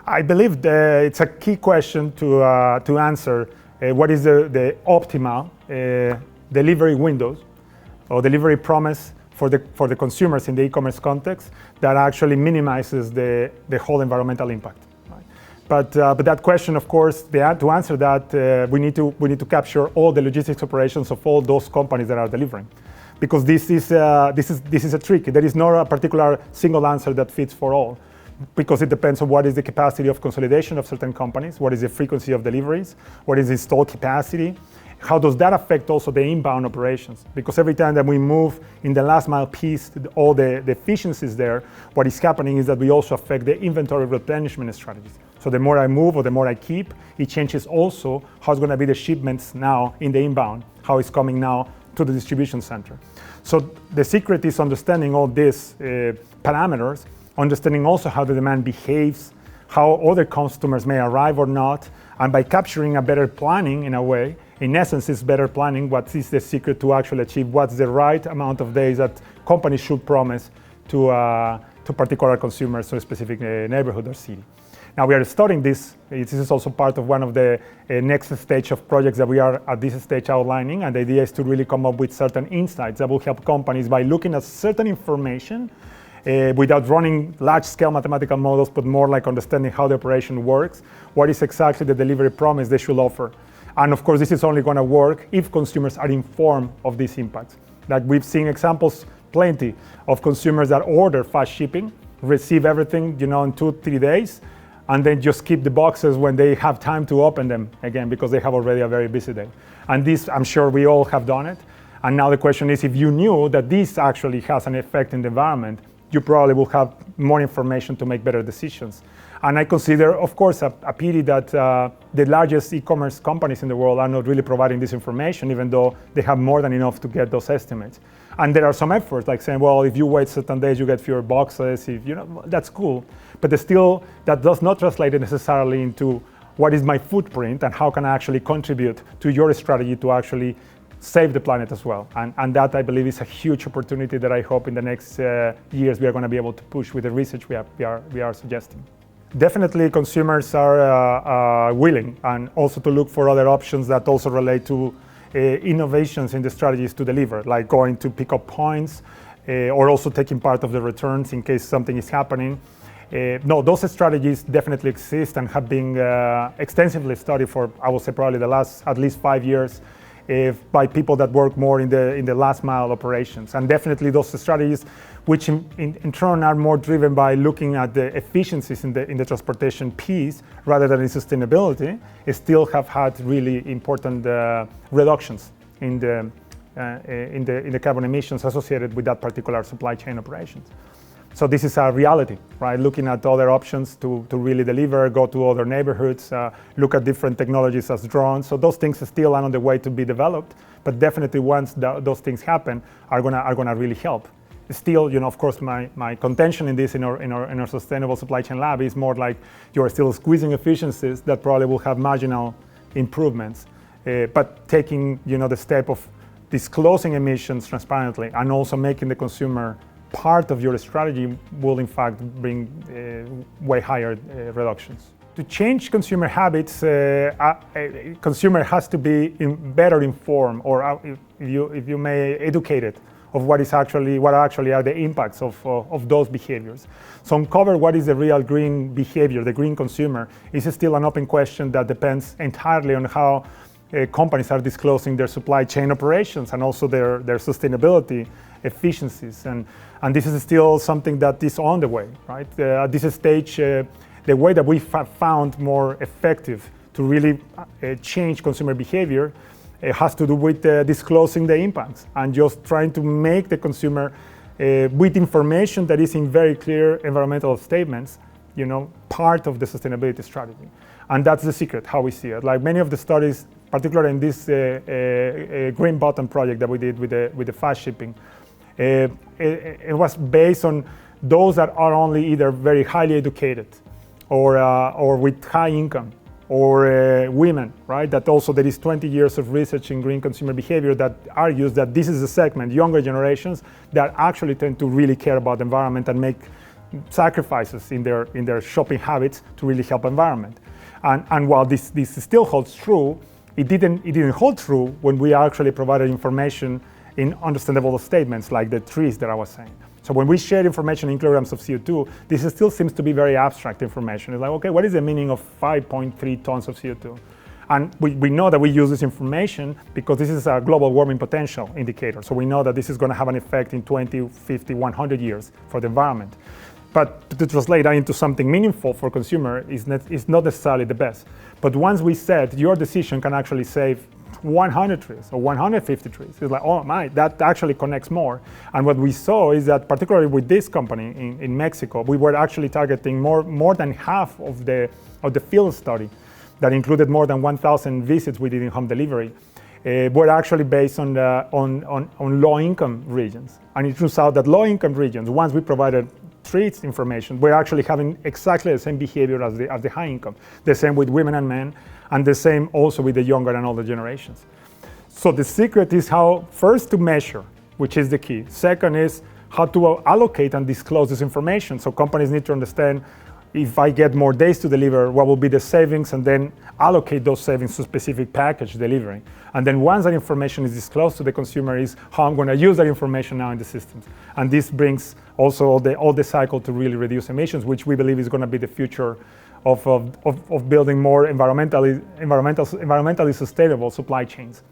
I believe it's a key question to answer. What is the optimal delivery windows or delivery promise for the consumers in the e-commerce context that actually minimizes the whole environmental impact? Right? But that question, of course, to answer that, we need to capture all the logistics operations of all those companies that are delivering, because this is a trick. There is not a particular single answer that fits for all, because it depends on what is the capacity of consolidation of certain companies, what is the frequency of deliveries, what is the installed capacity, how does that affect also the inbound operations? Because every time that we move in the last mile piece, all the efficiencies there, what is happening is that we also affect the inventory replenishment strategies. So the more I move or the more I keep, it changes also how's going to be the shipments now in the inbound, how it's coming now to the distribution center. So the secret is understanding all these parameters, understanding also how the demand behaves, how other customers may arrive or not, and by capturing a better planning in a way, in essence, it's better planning. What is the secret to actually achieve what's the right amount of days that companies should promise to particular consumers or a specific neighborhood or city. Now we are studying this. This is also part of one of the next stage of projects that we are at this stage outlining, and the idea is to really come up with certain insights that will help companies by looking at certain information without running large-scale mathematical models, but more like understanding how the operation works, what is exactly the delivery promise they should offer. And of course, this is only going to work if consumers are informed of these impacts. Like we've seen examples plenty of consumers that order fast shipping, receive everything, in 2-3 days, and then just keep the boxes when they have time to open them again, because they have already a very busy day. And this, I'm sure we all have done it. And now the question is, if you knew that this actually has an effect in the environment, you probably will have more information to make better decisions. And I consider, of course, a pity that the largest e-commerce companies in the world are not really providing this information, even though they have more than enough to get those estimates. And there are some efforts, like saying, well, if you wait certain days, you get fewer boxes. That's cool. But still, that does not translate necessarily into what is my footprint and how can I actually contribute to your strategy to actually save the planet as well. And that, I believe, is a huge opportunity that I hope in the next years we are going to be able to push with the research we are suggesting. Definitely consumers are willing and also to look for other options that also relate to innovations in the strategies to deliver, like going to pick up points or also taking part of the returns in case something is happening. No, those strategies definitely exist and have been extensively studied for, I would say, probably the last at least 5 years by people that work more in the last mile operations. And definitely those strategies, which in turn are more driven by looking at the efficiencies in the transportation piece rather than in sustainability, still have had really important reductions in the carbon emissions associated with that particular supply chain operations. So this is a reality, right? Looking at other options to really deliver, go to other neighborhoods, look at different technologies as drones. So those things still are on the way to be developed, but definitely once those things happen, are gonna really help. Still, of course, my contention in this in our sustainable supply chain lab is more like you're still squeezing efficiencies that probably will have marginal improvements, but taking the step of disclosing emissions transparently and also making the consumer part of your strategy will in fact bring way higher reductions. To change consumer habits, a consumer has to be better informed, or if you may, educated of what actually are the impacts of those behaviors. So uncover what is the real green behavior, the green consumer, is still an open question that depends entirely on how companies are disclosing their supply chain operations and also their sustainability efficiencies. And this is still something that is on the way, right? At this stage, the way that we have found more effective to really change consumer behavior has to do with disclosing the impacts and just trying to make the consumer with information that is in very clear environmental statements, part of the sustainability strategy. And that's the secret, how we see it. Like many of the studies, particularly in this green button project that we did with the fast shipping, it was based on those that are only either very highly educated or with high income or women, right? That also there is 20 years of research in green consumer behavior that argues that this is a segment, younger generations, that actually tend to really care about the environment and make sacrifices in their shopping habits to really help environment. And while this still holds true, it didn't hold true when we actually provided information in understandable statements like the trees that I was saying. So when we share information in kilograms of CO2, this still seems to be very abstract information. It's like, okay, what is the meaning of 5.3 tons of CO2? And we know that we use this information because this is a global warming potential indicator. So we know that this is going to have an effect in 20, 50, 100 years for the environment. But to translate that into something meaningful for consumer is not necessarily the best. But once we said your decision can actually save 100 trees or 150 trees, it's like, oh my, that actually connects more. And what we saw is that particularly with this company in Mexico, we were actually targeting more than half of the field study that included more than 1,000 visits we did in home delivery, were actually based on low-income regions. And it turns out that low-income regions, once we provided treats information, we're actually having exactly the same behavior as the high income. The same with women and men, and the same also with the younger and older generations. So the secret is how, first, to measure, which is the key. Second is how to allocate and disclose this information. So companies need to understand, if I get more days to deliver, what will be the savings, and then allocate those savings to specific package delivery. And then once that information is disclosed to the consumer is how I'm going to use that information now in the systems. And this brings also all the cycle to really reduce emissions, which we believe is going to be the future of building more environmentally sustainable supply chains.